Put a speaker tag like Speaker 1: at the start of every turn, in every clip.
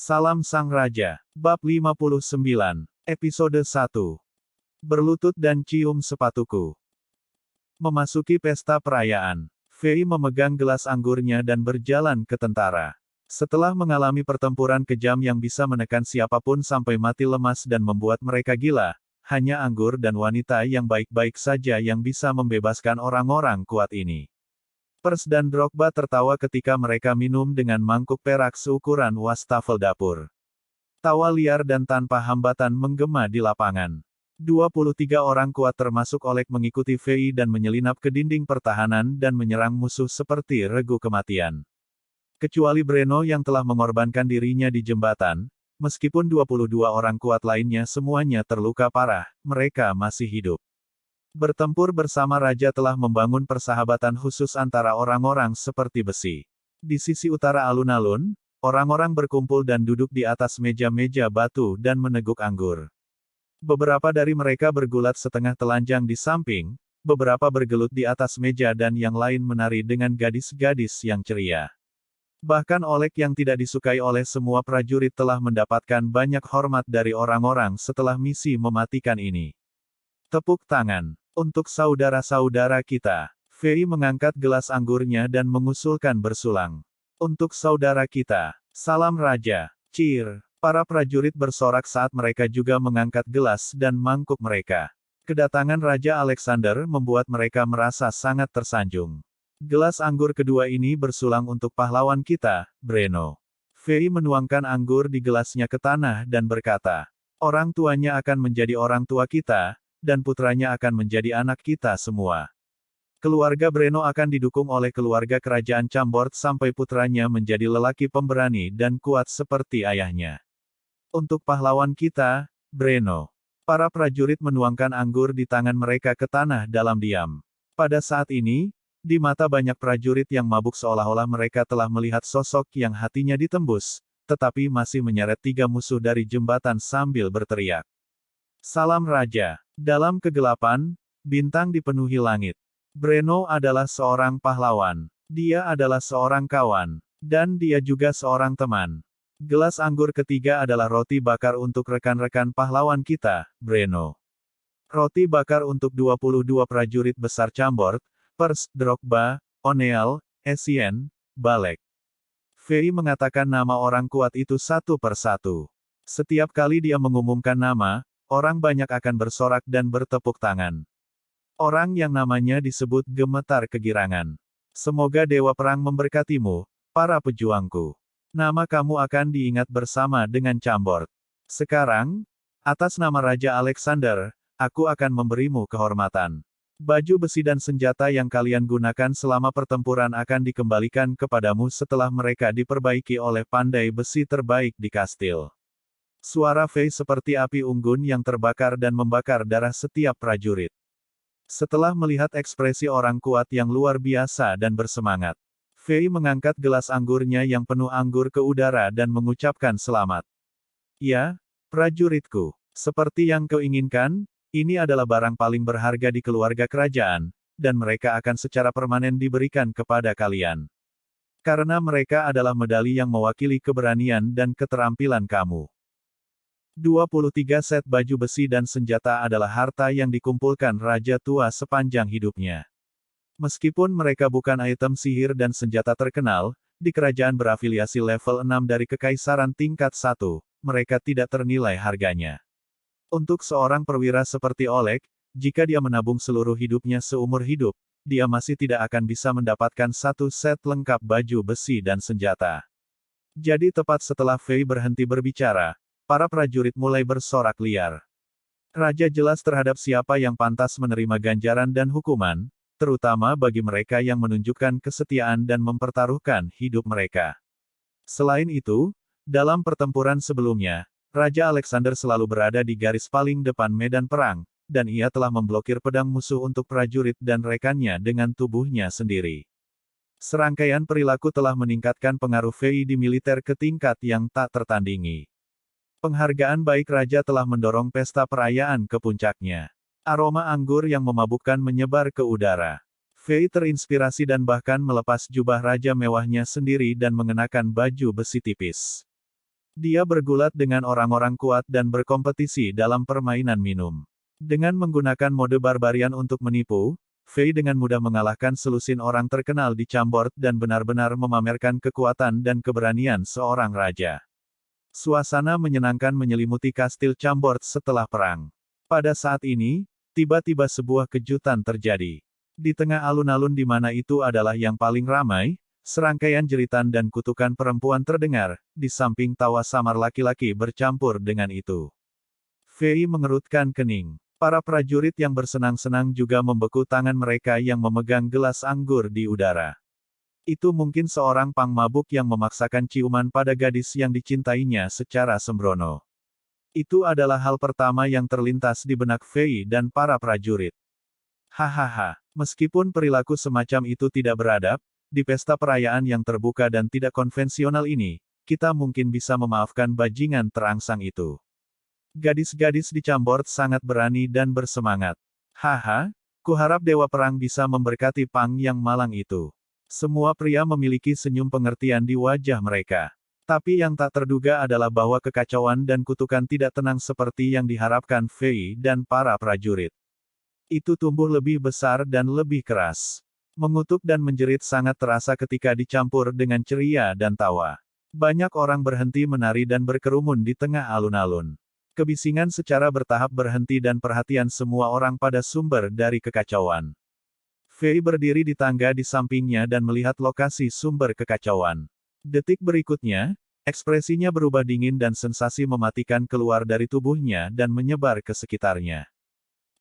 Speaker 1: Salam Sang Raja. Bab 59. Episode 1. Berlutut dan cium sepatuku. Memasuki pesta perayaan. Fei memegang gelas anggurnya dan berjalan ke tentara. Setelah mengalami pertempuran kejam yang bisa menekan siapapun sampai mati lemas dan membuat mereka gila, hanya anggur dan wanita yang baik-baik saja yang bisa membebaskan orang-orang kuat ini. Pers dan Drogba tertawa ketika mereka minum dengan mangkuk perak seukuran wastafel dapur. Tawa liar dan tanpa hambatan menggema di lapangan. 23 orang kuat termasuk Oleg mengikuti Fei dan menyelinap ke dinding pertahanan dan menyerang musuh seperti regu kematian. Kecuali Breno yang telah mengorbankan dirinya di jembatan, meskipun 22 orang kuat lainnya semuanya terluka parah, mereka masih hidup. Bertempur bersama Raja telah membangun persahabatan khusus antara orang-orang seperti besi. Di sisi utara alun-alun, orang-orang berkumpul dan duduk di atas meja-meja batu dan meneguk anggur. Beberapa dari mereka bergulat setengah telanjang di samping, beberapa bergelut di atas meja dan yang lain menari dengan gadis-gadis yang ceria. Bahkan Oleg yang tidak disukai oleh semua prajurit telah mendapatkan banyak hormat dari orang-orang setelah misi mematikan ini. Tepuk tangan. Untuk saudara-saudara kita. Fei mengangkat gelas anggurnya dan mengusulkan bersulang. Untuk saudara kita. Salam Raja. Cheer. Para prajurit bersorak saat mereka juga mengangkat gelas dan mangkuk mereka. Kedatangan Raja Alexander membuat mereka merasa sangat tersanjung. Gelas anggur kedua ini bersulang untuk pahlawan kita, Breno. Fei menuangkan anggur di gelasnya ke tanah dan berkata, orang tuanya akan menjadi orang tua kita, dan putranya akan menjadi anak kita semua. Keluarga Breno akan didukung oleh keluarga kerajaan Chambord sampai putranya menjadi lelaki pemberani dan kuat seperti ayahnya. Untuk pahlawan kita, Breno. Para prajurit menuangkan anggur di tangan mereka ke tanah dalam diam. Pada saat ini, di mata banyak prajurit yang mabuk seolah-olah mereka telah melihat sosok yang hatinya ditembus, tetapi masih menyeret 3 musuh dari jembatan sambil berteriak. Salam Raja. Dalam kegelapan, bintang dipenuhi langit. Breno adalah seorang pahlawan. Dia adalah seorang kawan. Dan dia juga seorang teman. Gelas anggur ketiga adalah roti bakar untuk rekan-rekan pahlawan kita, Breno. Roti bakar untuk 22 prajurit besar Chambord, Pers, Drogba, O'Neill, Essien, Balek. Fei mengatakan nama orang kuat itu satu persatu. Setiap kali dia mengumumkan nama, orang banyak akan bersorak dan bertepuk tangan. Orang yang namanya disebut gemetar kegirangan. Semoga Dewa Perang memberkatimu, para pejuangku. Nama kamu akan diingat bersama dengan Chambord. Sekarang, atas nama Raja Alexander, aku akan memberimu kehormatan. Baju besi dan senjata yang kalian gunakan selama pertempuran akan dikembalikan kepadamu setelah mereka diperbaiki oleh pandai besi terbaik di kastil. Suara Fei seperti api unggun yang terbakar dan membakar darah setiap prajurit. Setelah melihat ekspresi orang kuat yang luar biasa dan bersemangat, Fei mengangkat gelas anggurnya yang penuh anggur ke udara dan mengucapkan selamat. Ya, prajuritku, seperti yang kau inginkan, ini adalah barang paling berharga di keluarga kerajaan, dan mereka akan secara permanen diberikan kepada kalian. Karena mereka adalah medali yang mewakili keberanian dan keterampilan kamu. 23 set baju besi dan senjata adalah harta yang dikumpulkan Raja Tua sepanjang hidupnya. Meskipun mereka bukan item sihir dan senjata terkenal, di kerajaan berafiliasi level 6 dari Kekaisaran tingkat 1, mereka tidak ternilai harganya. Untuk seorang perwira seperti Oleg, jika dia menabung seluruh hidupnya seumur hidup, dia masih tidak akan bisa mendapatkan satu set lengkap baju besi dan senjata. Jadi tepat setelah Fei berhenti berbicara, para prajurit mulai bersorak liar. Raja jelas terhadap siapa yang pantas menerima ganjaran dan hukuman, terutama bagi mereka yang menunjukkan kesetiaan dan mempertaruhkan hidup mereka. Selain itu, dalam pertempuran sebelumnya, Raja Alexander selalu berada di garis paling depan medan perang, dan ia telah memblokir pedang musuh untuk prajurit dan rekannya dengan tubuhnya sendiri. Serangkaian perilaku telah meningkatkan pengaruh Fei di militer ke tingkat yang tak tertandingi. Penghargaan baik Raja telah mendorong pesta perayaan ke puncaknya. Aroma anggur yang memabukkan menyebar ke udara. Fei terinspirasi dan bahkan melepas jubah Raja mewahnya sendiri dan mengenakan baju besi tipis. Dia bergulat dengan orang-orang kuat dan berkompetisi dalam permainan minum. Dengan menggunakan mode barbarian untuk menipu, Fei dengan mudah mengalahkan selusin orang terkenal di Chambord dan benar-benar memamerkan kekuatan dan keberanian seorang raja. Suasana menyenangkan menyelimuti kastil Chambord setelah perang. Pada saat ini, tiba-tiba sebuah kejutan terjadi. Di tengah alun-alun di mana itu adalah yang paling ramai, serangkaian jeritan dan kutukan perempuan terdengar, di samping tawa samar laki-laki bercampur dengan itu. Fei mengerutkan kening. Para prajurit yang bersenang-senang juga membeku tangan mereka yang memegang gelas anggur di udara. Itu mungkin seorang pangmabuk yang memaksakan ciuman pada gadis yang dicintainya secara sembrono. Itu adalah hal pertama yang terlintas di benak Fei dan para prajurit. Hahaha, meskipun perilaku semacam itu tidak beradab, di pesta perayaan yang terbuka dan tidak konvensional ini, kita mungkin bisa memaafkan bajingan terangsang itu. Gadis-gadis di Chambord sangat berani dan bersemangat. Haha, kuharap Dewa Perang bisa memberkati Pang yang malang itu. Semua pria memiliki senyum pengertian di wajah mereka. Tapi yang tak terduga adalah bahwa kekacauan dan kutukan tidak tenang seperti yang diharapkan Fei dan para prajurit. Itu tumbuh lebih besar dan lebih keras. Mengutuk dan menjerit sangat terasa ketika dicampur dengan ceria dan tawa. Banyak orang berhenti menari dan berkerumun di tengah alun-alun. Kebisingan secara bertahap berhenti dan perhatian semua orang pada sumber dari kekacauan. Fei berdiri di tangga di sampingnya dan melihat lokasi sumber kekacauan. Detik berikutnya, ekspresinya berubah dingin dan sensasi mematikan keluar dari tubuhnya dan menyebar ke sekitarnya.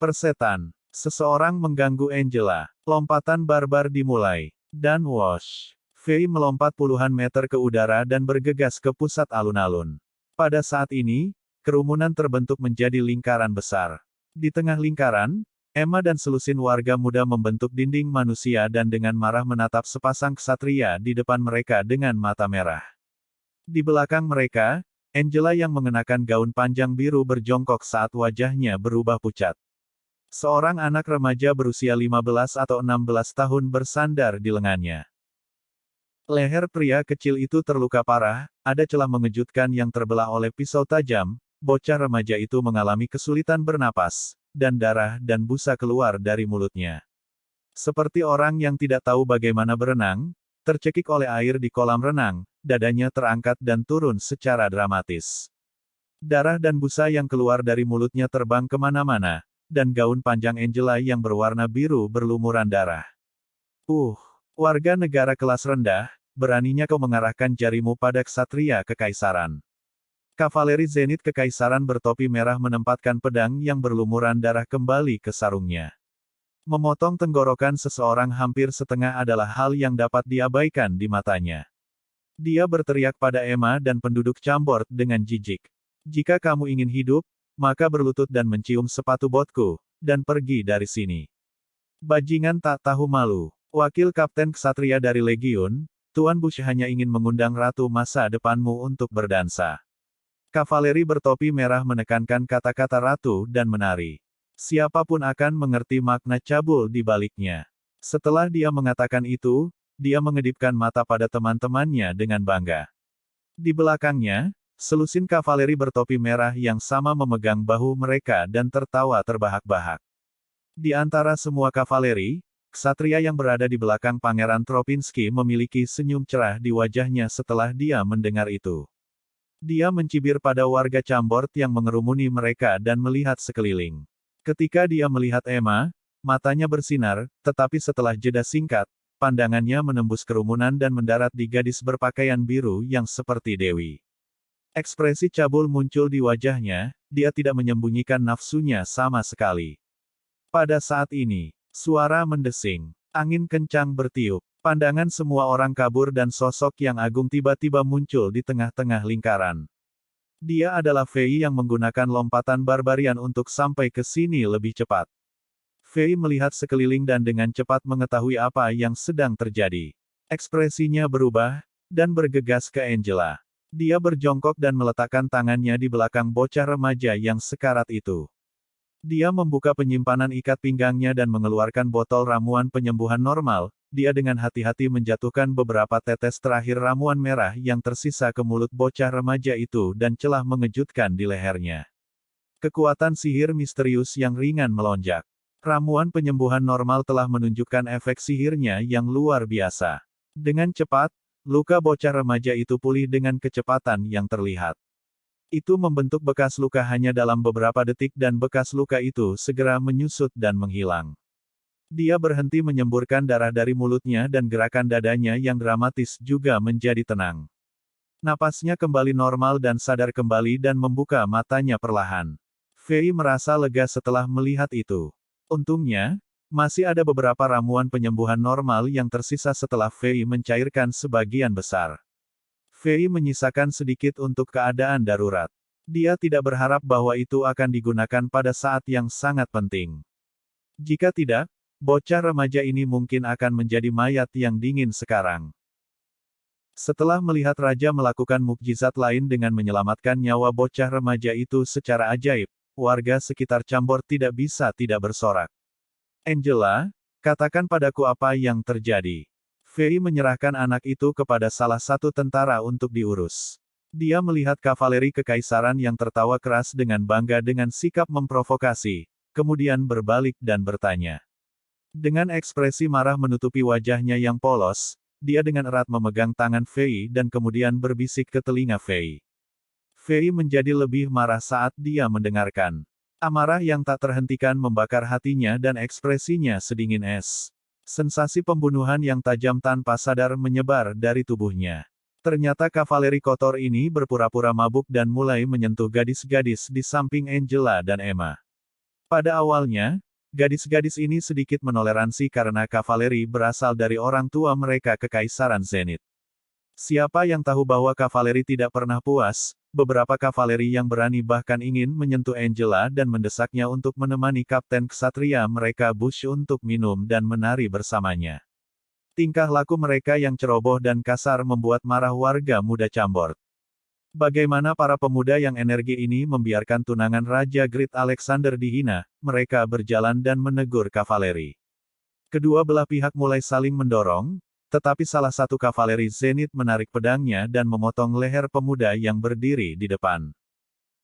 Speaker 1: Persetan. Seseorang mengganggu Angela. Lompatan barbar dimulai. Dan whoosh. Fei melompat puluhan meter ke udara dan bergegas ke pusat alun-alun. Pada saat ini, kerumunan terbentuk menjadi lingkaran besar. Di tengah lingkaran, Emma dan selusin warga muda membentuk dinding manusia dan dengan marah menatap sepasang ksatria di depan mereka dengan mata merah. Di belakang mereka, Angela yang mengenakan gaun panjang biru berjongkok saat wajahnya berubah pucat. Seorang anak remaja berusia 15 atau 16 tahun bersandar di lengannya. Leher pria kecil itu terluka parah, ada celah mengejutkan yang terbelah oleh pisau tajam. Bocah remaja itu mengalami kesulitan bernapas, dan darah dan busa keluar dari mulutnya. Seperti orang yang tidak tahu bagaimana berenang, tercekik oleh air di kolam renang, dadanya terangkat dan turun secara dramatis. Darah dan busa yang keluar dari mulutnya terbang kemana-mana, dan gaun panjang Angela yang berwarna biru berlumuran darah. Warga negara kelas rendah, beraninya kau mengarahkan jarimu pada ksatria kekaisaran. Kavaleri Zenit Kekaisaran bertopi merah menempatkan pedang yang berlumuran darah kembali ke sarungnya. Memotong tenggorokan seseorang hampir setengah adalah hal yang dapat diabaikan di matanya. Dia berteriak pada Emma dan penduduk Chambord dengan jijik. Jika kamu ingin hidup, maka berlutut dan mencium sepatu botku, dan pergi dari sini. Bajingan tak tahu malu. Wakil Kapten Ksatria dari Legiun, Tuan Bush hanya ingin mengundang ratu masa depanmu untuk berdansa. Kavaleri bertopi merah menekankan kata-kata ratu dan menari. Siapapun akan mengerti makna cabul di baliknya. Setelah dia mengatakan itu, dia mengedipkan mata pada teman-temannya dengan bangga. Di belakangnya, selusin kavaleri bertopi merah yang sama memegang bahu mereka dan tertawa terbahak-bahak. Di antara semua kavaleri, ksatria yang berada di belakang Pangeran Tropinski memiliki senyum cerah di wajahnya setelah dia mendengar itu. Dia mencibir pada warga Chambord yang mengerumuni mereka dan melihat sekeliling. Ketika dia melihat Emma, matanya bersinar, tetapi setelah jeda singkat, pandangannya menembus kerumunan dan mendarat di gadis berpakaian biru yang seperti dewi. Ekspresi cabul muncul di wajahnya, dia tidak menyembunyikan nafsunya sama sekali. Pada saat ini, suara mendesing, angin kencang bertiup. Pandangan semua orang kabur dan sosok yang agung tiba-tiba muncul di tengah-tengah lingkaran. Dia adalah Fei yang menggunakan lompatan barbarian untuk sampai ke sini lebih cepat. Fei melihat sekeliling dan dengan cepat mengetahui apa yang sedang terjadi. Ekspresinya berubah, dan bergegas ke Angela. Dia berjongkok dan meletakkan tangannya di belakang bocah remaja yang sekarat itu. Dia membuka penyimpanan ikat pinggangnya dan mengeluarkan botol ramuan penyembuhan normal. Dia dengan hati-hati menjatuhkan beberapa tetes terakhir ramuan merah yang tersisa ke mulut bocah remaja itu dan celah mengejutkan di lehernya. Kekuatan sihir misterius yang ringan melonjak. Ramuan penyembuhan normal telah menunjukkan efek sihirnya yang luar biasa. Dengan cepat, luka bocah remaja itu pulih dengan kecepatan yang terlihat. Itu membentuk bekas luka hanya dalam beberapa detik dan bekas luka itu segera menyusut dan menghilang. Dia berhenti menyemburkan darah dari mulutnya dan gerakan dadanya yang dramatis juga menjadi tenang. Napasnya kembali normal dan sadar kembali dan membuka matanya perlahan. Fei merasa lega setelah melihat itu. Untungnya, masih ada beberapa ramuan penyembuhan normal yang tersisa setelah Fei mencairkan sebagian besar. Fei menyisakan sedikit untuk keadaan darurat. Dia tidak berharap bahwa itu akan digunakan pada saat yang sangat penting. Jika tidak, bocah remaja ini mungkin akan menjadi mayat yang dingin sekarang. Setelah melihat Raja melakukan mukjizat lain dengan menyelamatkan nyawa bocah remaja itu secara ajaib, warga sekitar Chambord tidak bisa tidak bersorak. Angela, katakan padaku apa yang terjadi. Fei menyerahkan anak itu kepada salah satu tentara untuk diurus. Dia melihat kavaleri kekaisaran yang tertawa keras dengan bangga dengan sikap memprovokasi, kemudian berbalik dan bertanya. Dengan ekspresi marah menutupi wajahnya yang polos, dia dengan erat memegang tangan Fei dan kemudian berbisik ke telinga Fei. Fei menjadi lebih marah saat dia mendengarkan. Amarah yang tak terhentikan membakar hatinya dan ekspresinya sedingin es. Sensasi pembunuhan yang tajam tanpa sadar menyebar dari tubuhnya. Ternyata kavaleri kotor ini berpura-pura mabuk dan mulai menyentuh gadis-gadis di samping Angela dan Emma. Pada awalnya, gadis-gadis ini sedikit menoleransi karena kavaleri berasal dari orang tua mereka Kekaisaran Zenith. Siapa yang tahu bahwa kavaleri tidak pernah puas, beberapa kavaleri yang berani bahkan ingin menyentuh Angela dan mendesaknya untuk menemani Kapten Ksatria mereka Bush untuk minum dan menari bersamanya. Tingkah laku mereka yang ceroboh dan kasar membuat marah warga muda Chambord. Bagaimana para pemuda yang energi ini membiarkan tunangan Raja Great Alexander dihina, mereka berjalan dan menegur kavaleri. Kedua belah pihak mulai saling mendorong, tetapi salah satu kavaleri Zenith menarik pedangnya dan memotong leher pemuda yang berdiri di depan.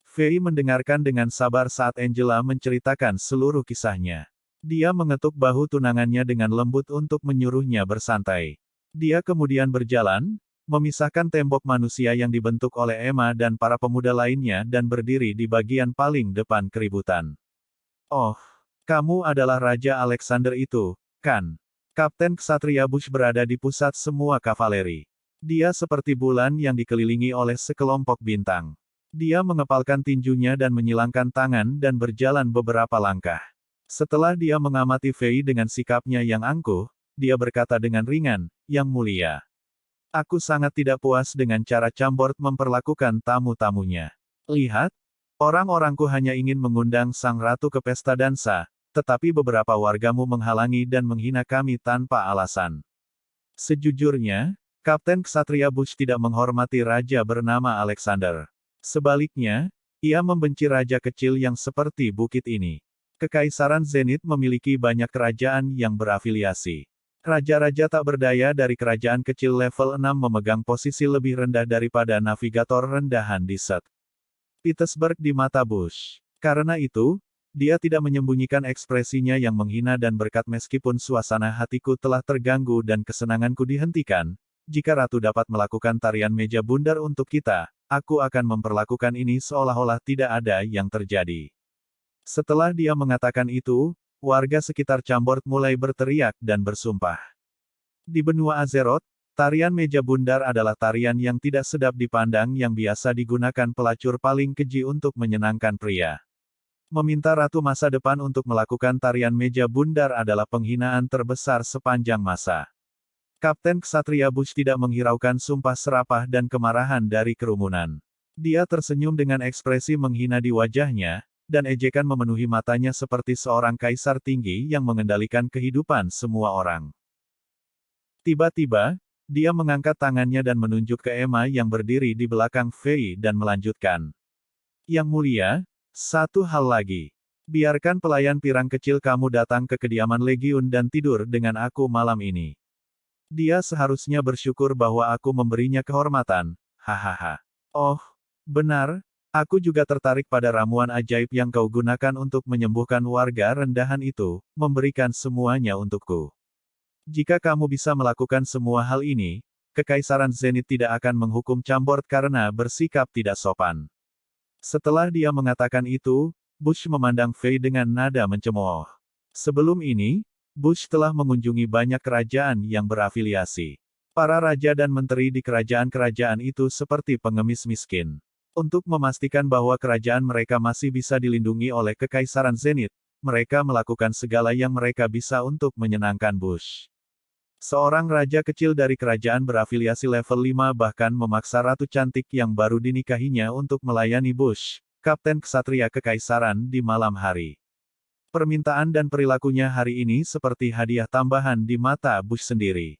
Speaker 1: Fei mendengarkan dengan sabar saat Angela menceritakan seluruh kisahnya. Dia mengetuk bahu tunangannya dengan lembut untuk menyuruhnya bersantai. Dia kemudian berjalan, memisahkan tembok manusia yang dibentuk oleh Emma dan para pemuda lainnya dan berdiri di bagian paling depan keributan. Oh, kamu adalah Raja Alexander itu, kan? Kapten Ksatria Bush berada di pusat semua kavaleri. Dia seperti bulan yang dikelilingi oleh sekelompok bintang. Dia mengepalkan tinjunya dan menyilangkan tangan dan berjalan beberapa langkah. Setelah dia mengamati Fei dengan sikapnya yang angkuh, dia berkata dengan ringan, "Yang mulia. Aku sangat tidak puas dengan cara Chambord memperlakukan tamu-tamunya. Lihat, orang-orangku hanya ingin mengundang sang ratu ke pesta dansa, tetapi beberapa wargamu menghalangi dan menghina kami tanpa alasan." Sejujurnya, Kapten Ksatria Bush tidak menghormati raja bernama Alexander. Sebaliknya, ia membenci raja kecil yang seperti bukit ini. Kekaisaran Zenith memiliki banyak kerajaan yang berafiliasi. Raja-raja tak berdaya dari kerajaan kecil level 6 memegang posisi lebih rendah daripada navigator rendahan di St. Petersburg di mata Bush. Karena itu, dia tidak menyembunyikan ekspresinya yang menghina dan berkat meskipun suasana hatiku telah terganggu dan kesenanganku dihentikan, jika ratu dapat melakukan tarian meja bundar untuk kita, aku akan memperlakukan ini seolah-olah tidak ada yang terjadi. Setelah dia mengatakan itu, warga sekitar Chambord mulai berteriak dan bersumpah. Di benua Azeroth, tarian meja bundar adalah tarian yang tidak sedap dipandang yang biasa digunakan pelacur paling keji untuk menyenangkan pria. Meminta ratu masa depan untuk melakukan tarian meja bundar adalah penghinaan terbesar sepanjang masa. Kapten Ksatria Bush tidak menghiraukan sumpah serapah dan kemarahan dari kerumunan. Dia tersenyum dengan ekspresi menghina di wajahnya, dan ejekan memenuhi matanya seperti seorang kaisar tinggi yang mengendalikan kehidupan semua orang. Tiba-tiba, dia mengangkat tangannya dan menunjuk ke Emma yang berdiri di belakang Fei dan melanjutkan. Yang mulia, satu hal lagi. Biarkan pelayan pirang kecil kamu datang ke kediaman Legiun dan tidur dengan aku malam ini. Dia seharusnya bersyukur bahwa aku memberinya kehormatan, hahaha. Oh, benar, aku juga tertarik pada ramuan ajaib yang kau gunakan untuk menyembuhkan warga rendahan itu, memberikan semuanya untukku. Jika kamu bisa melakukan semua hal ini, Kekaisaran Zenith tidak akan menghukum Chambord karena bersikap tidak sopan. Setelah dia mengatakan itu, Bush memandang Fei dengan nada mencemooh. Sebelum ini, Bush telah mengunjungi banyak kerajaan yang berafiliasi. Para raja dan menteri di kerajaan-kerajaan itu seperti pengemis miskin. Untuk memastikan bahwa kerajaan mereka masih bisa dilindungi oleh Kekaisaran Zenith, mereka melakukan segala yang mereka bisa untuk menyenangkan Bush. Seorang raja kecil dari kerajaan berafiliasi level 5 bahkan memaksa ratu cantik yang baru dinikahinya untuk melayani Bush, Kapten Ksatria Kekaisaran di malam hari. Permintaan dan perilakunya hari ini seperti hadiah tambahan di mata Bush sendiri.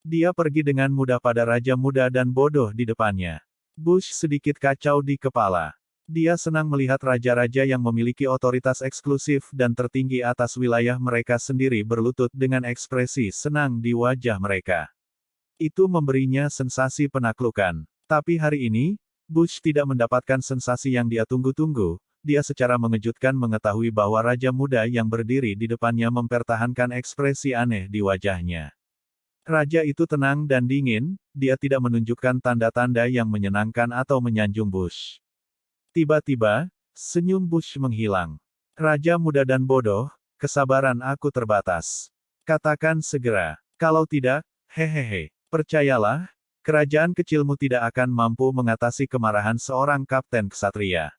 Speaker 1: Dia pergi dengan mudah pada raja muda dan bodoh di depannya. Bush sedikit kacau di kepala. Dia senang melihat raja-raja yang memiliki otoritas eksklusif dan tertinggi atas wilayah mereka sendiri berlutut dengan ekspresi senang di wajah mereka. Itu memberinya sensasi penaklukan. Tapi hari ini, Bush tidak mendapatkan sensasi yang dia tunggu-tunggu. Dia secara mengejutkan mengetahui bahwa raja muda yang berdiri di depannya mempertahankan ekspresi aneh di wajahnya. Raja itu tenang dan dingin, dia tidak menunjukkan tanda-tanda yang menyenangkan atau menyanjung Bush. Tiba-tiba, senyum Bush menghilang. Raja muda dan bodoh, kesabaran aku terbatas. Katakan segera. Kalau tidak, hehehe. Percayalah, kerajaan kecilmu tidak akan mampu mengatasi kemarahan seorang kapten ksatria.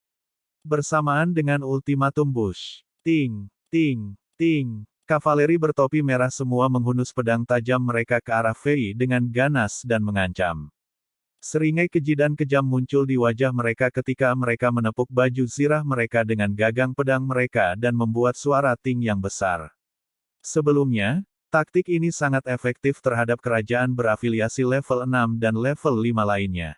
Speaker 1: Bersamaan dengan ultimatum Bush. Ting, ting, ting. Kavaleri bertopi merah semua menghunus pedang tajam mereka ke arah Fei dengan ganas dan mengancam. Seringai keji dan kejam muncul di wajah mereka ketika mereka menepuk baju zirah mereka dengan gagang pedang mereka dan membuat suara ting yang besar. Sebelumnya, taktik ini sangat efektif terhadap kerajaan berafiliasi level 6 dan level 5 lainnya.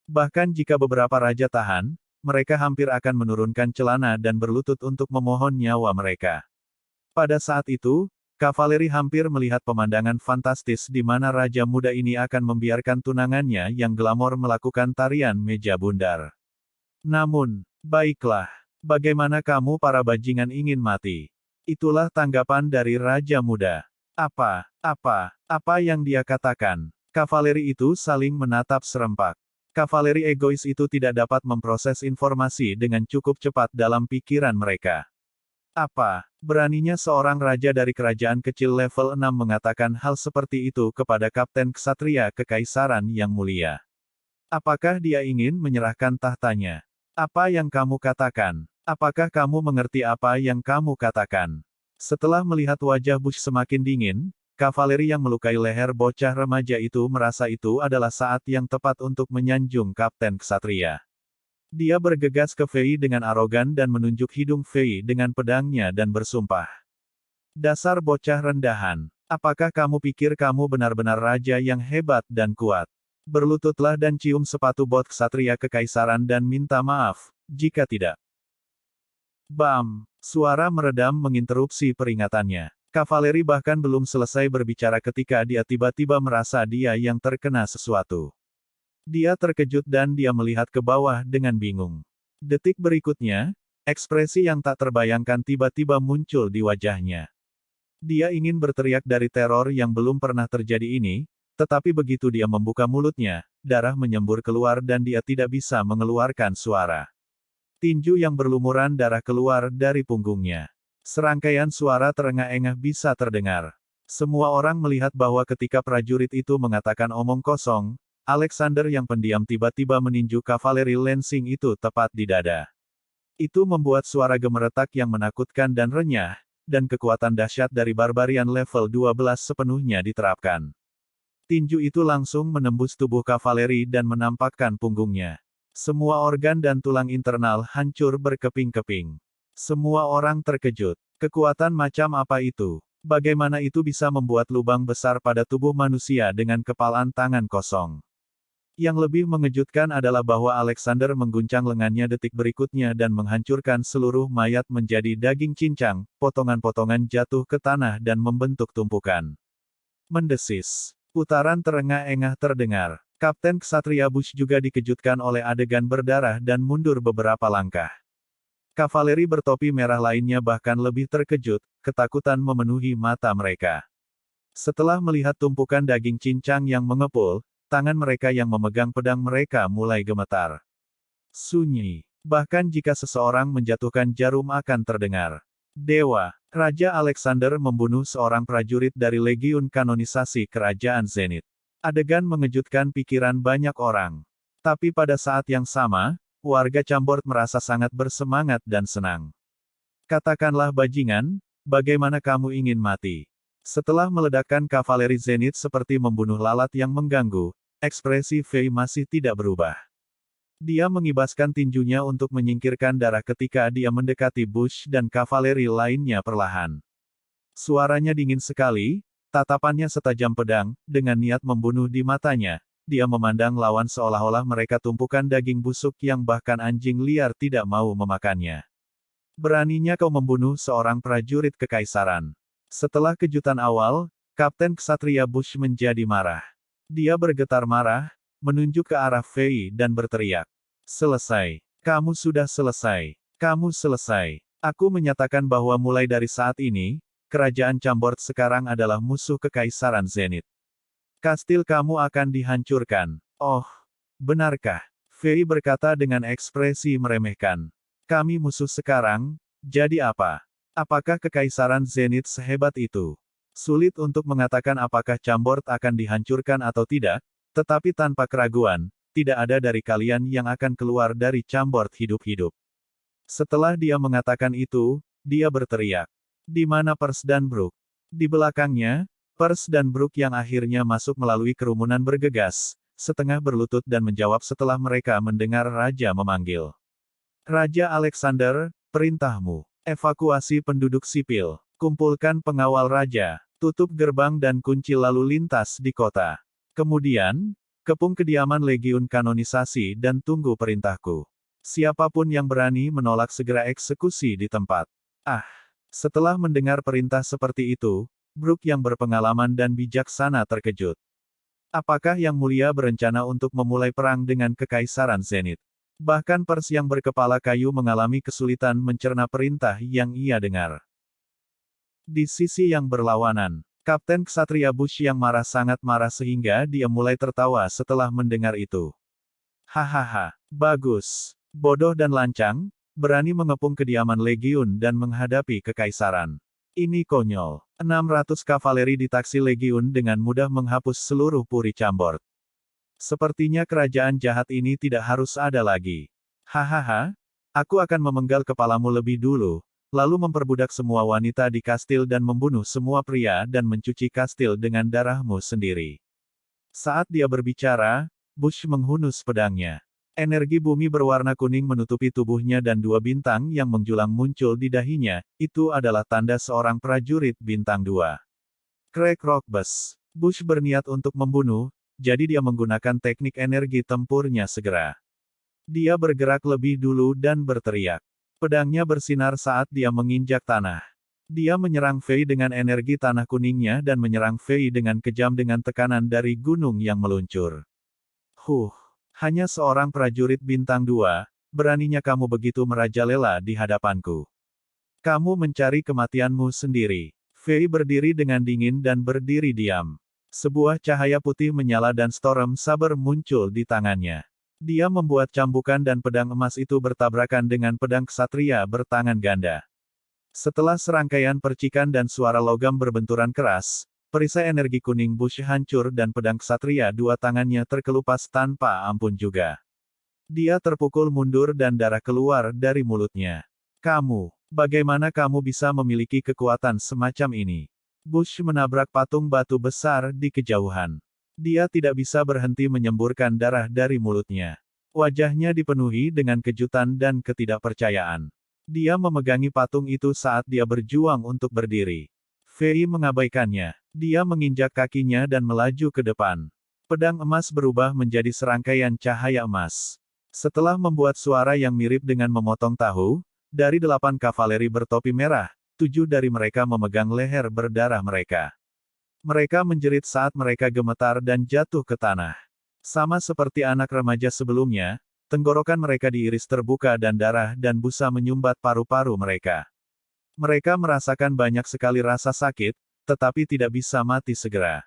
Speaker 1: Bahkan jika beberapa raja tahan, mereka hampir akan menurunkan celana dan berlutut untuk memohon nyawa mereka. Pada saat itu, kavaleri hampir melihat pemandangan fantastis di mana raja muda ini akan membiarkan tunangannya yang glamor melakukan tarian meja bundar. Namun, baiklah, bagaimana kamu para bajingan ingin mati? Itulah tanggapan dari raja muda. Apa yang dia katakan? Kavaleri itu saling menatap serempak. Kavaleri egois itu tidak dapat memproses informasi dengan cukup cepat dalam pikiran mereka. Apa beraninya seorang raja dari kerajaan kecil level 6 mengatakan hal seperti itu kepada Kapten Ksatria Kekaisaran yang mulia? Apakah dia ingin menyerahkan tahtanya? Apa yang kamu katakan? Apakah kamu mengerti apa yang kamu katakan? Setelah melihat wajah Bush semakin dingin, kavaleri yang melukai leher bocah remaja itu merasa itu adalah saat yang tepat untuk menyanjung Kapten Ksatria. Dia bergegas ke Fei dengan arogan dan menunjuk hidung Fei dengan pedangnya dan bersumpah. Dasar bocah rendahan. Apakah kamu pikir kamu benar-benar raja yang hebat dan kuat? Berlututlah dan cium sepatu bot Ksatria Kekaisaran dan minta maaf, jika tidak. Bam! Suara meredam menginterupsi peringatannya. Kavaleri bahkan belum selesai berbicara ketika dia tiba-tiba merasa dia yang terkena sesuatu. Dia terkejut dan dia melihat ke bawah dengan bingung. Detik berikutnya, ekspresi yang tak terbayangkan tiba-tiba muncul di wajahnya. Dia ingin berteriak dari teror yang belum pernah terjadi ini, tetapi begitu dia membuka mulutnya, darah menyembur keluar dan dia tidak bisa mengeluarkan suara. Tinju yang berlumuran darah keluar dari punggungnya. Serangkaian suara terengah-engah bisa terdengar. Semua orang melihat bahwa ketika prajurit itu mengatakan omong kosong, Alexander yang pendiam tiba-tiba meninju kavaleri Lansing itu tepat di dada. Itu membuat suara gemeretak yang menakutkan dan renyah, dan kekuatan dahsyat dari barbarian level 12 sepenuhnya diterapkan. Tinju itu langsung menembus tubuh kavaleri dan menampakkan punggungnya. Semua organ dan tulang internal hancur berkeping-keping. Semua orang terkejut. Kekuatan macam apa itu? Bagaimana itu bisa membuat lubang besar pada tubuh manusia dengan kepalan tangan kosong? Yang lebih mengejutkan adalah bahwa Alexander mengguncang lengannya detik berikutnya dan menghancurkan seluruh mayat menjadi daging cincang, potongan-potongan jatuh ke tanah dan membentuk tumpukan. Mendesis. Putaran terengah-engah terdengar. Kapten Ksatria Bush juga dikejutkan oleh adegan berdarah dan mundur beberapa langkah. Kavaleri bertopi merah lainnya bahkan lebih terkejut, ketakutan memenuhi mata mereka. Setelah melihat tumpukan daging cincang yang mengepul, tangan mereka yang memegang pedang mereka mulai gemetar. Sunyi. Bahkan jika seseorang menjatuhkan jarum akan terdengar. Dewa. Raja Alexander membunuh seorang prajurit dari Legiun Kanonisasi Kerajaan Zenith. Adegan mengejutkan pikiran banyak orang. Tapi pada saat yang sama, warga Chambord merasa sangat bersemangat dan senang. Katakanlah bajingan, bagaimana kamu ingin mati? Setelah meledakkan kavaleri Zenith seperti membunuh lalat yang mengganggu, ekspresi Fei masih tidak berubah. Dia mengibaskan tinjunya untuk menyingkirkan darah ketika dia mendekati Bush dan kavaleri lainnya perlahan. Suaranya dingin sekali, tatapannya setajam pedang, dengan niat membunuh di matanya. Dia memandang lawan seolah-olah mereka tumpukan daging busuk yang bahkan anjing liar tidak mau memakannya. Beraninya kau membunuh seorang prajurit kekaisaran. Setelah kejutan awal, Kapten Ksatria Bush menjadi marah. Dia bergetar marah, menunjuk ke arah Fei dan berteriak. Selesai. Kamu sudah selesai. Kamu selesai. Aku menyatakan bahwa mulai dari saat ini, Kerajaan Chambord sekarang adalah musuh Kekaisaran Zenith. Kastil kamu akan dihancurkan. Oh, benarkah? Fei berkata dengan ekspresi meremehkan. Kami musuh sekarang, jadi apa? Apakah Kekaisaran Zenith sehebat itu? Sulit untuk mengatakan apakah Chambord akan dihancurkan atau tidak, tetapi tanpa keraguan, tidak ada dari kalian yang akan keluar dari Chambord hidup-hidup. Setelah dia mengatakan itu, dia berteriak. Di mana Pers dan Brook? Di belakangnya, Pers dan Brook yang akhirnya masuk melalui kerumunan bergegas, setengah berlutut dan menjawab setelah mereka mendengar Raja memanggil. Raja Alexander, perintahmu. Evakuasi penduduk sipil. Kumpulkan pengawal raja. Tutup gerbang dan kunci lalu lintas di kota. Kemudian, kepung kediaman Legiun Kanonisasi dan tunggu perintahku. Siapapun yang berani menolak segera eksekusi di tempat. Ah! Setelah mendengar perintah seperti itu, Brook yang berpengalaman dan bijaksana terkejut. Apakah Yang Mulia berencana untuk memulai perang dengan Kekaisaran Zenith? Bahkan Pers yang berkepala kayu mengalami kesulitan mencerna perintah yang ia dengar. Di sisi yang berlawanan, Kapten Ksatria Bush yang marah sangat marah sehingga dia mulai tertawa setelah mendengar itu. Hahaha, bagus. Bodoh dan lancang, berani mengepung kediaman Legiun dan menghadapi Kekaisaran. Ini konyol. 600 kavaleri di taksi Legiun dengan mudah menghapus seluruh puri Chambord. Sepertinya kerajaan jahat ini tidak harus ada lagi. Hahaha, aku akan memenggal kepalamu lebih dulu, lalu memperbudak semua wanita di kastil dan membunuh semua pria dan mencuci kastil dengan darahmu sendiri. Saat dia berbicara, Bush menghunus pedangnya. Energi bumi berwarna kuning menutupi tubuhnya dan dua bintang yang menjulang muncul di dahinya, itu adalah tanda seorang prajurit bintang 2. Crack Rock Bus. Bush berniat untuk membunuh, jadi dia menggunakan teknik energi tempurnya segera. Dia bergerak lebih dulu dan berteriak. Pedangnya bersinar saat dia menginjak tanah. Dia menyerang Fei dengan energi tanah kuningnya dan menyerang Fei dengan kejam dengan tekanan dari gunung yang meluncur. Hanya seorang prajurit bintang 2, beraninya kamu begitu merajalela di hadapanku. Kamu mencari kematianmu sendiri. Fei berdiri dengan dingin dan berdiri diam. Sebuah cahaya putih menyala dan Storm Saber muncul di tangannya. Dia membuat cambukan dan pedang emas itu bertabrakan dengan pedang ksatria bertangan ganda. Setelah serangkaian percikan dan suara logam berbenturan keras, perisai energi kuning Bush hancur dan pedang ksatria dua tangannya terkelupas tanpa ampun juga. Dia terpukul mundur dan darah keluar dari mulutnya. Bagaimana kamu bisa memiliki kekuatan semacam ini? Bush menabrak patung batu besar di kejauhan. Dia tidak bisa berhenti menyemburkan darah dari mulutnya. Wajahnya dipenuhi dengan kejutan dan ketidakpercayaan. Dia memegangi patung itu saat dia berjuang untuk berdiri. Fei mengabaikannya. Dia menginjak kakinya dan melaju ke depan. Pedang emas berubah menjadi serangkaian cahaya emas. Setelah membuat suara yang mirip dengan memotong tahu, dari 8 kavaleri bertopi merah, 7 dari mereka memegang leher berdarah mereka. Mereka menjerit saat mereka gemetar dan jatuh ke tanah. Sama seperti anak remaja sebelumnya, tenggorokan mereka diiris terbuka dan darah dan busa menyumbat paru-paru mereka. Mereka merasakan banyak sekali rasa sakit, tetapi tidak bisa mati segera.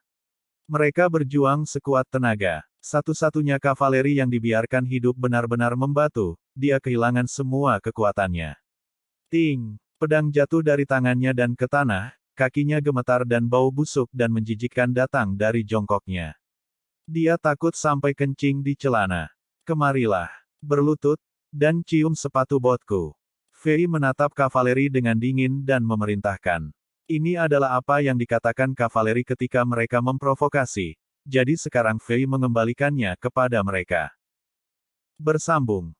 Speaker 1: Mereka berjuang sekuat tenaga. Satu-satunya kavaleri yang dibiarkan hidup benar-benar membatu, dia kehilangan semua kekuatannya. Ting! Pedang jatuh dari tangannya dan ke tanah, kakinya gemetar dan bau busuk dan menjijikkan datang dari jongkoknya. Dia takut sampai kencing di celana. Kemarilah. Berlutut, dan cium sepatu botku. Fei menatap kavaleri dengan dingin dan memerintahkan. Ini adalah apa yang dikatakan kavaleri ketika mereka memprovokasi, jadi sekarang Fei mengembalikannya kepada mereka. Bersambung.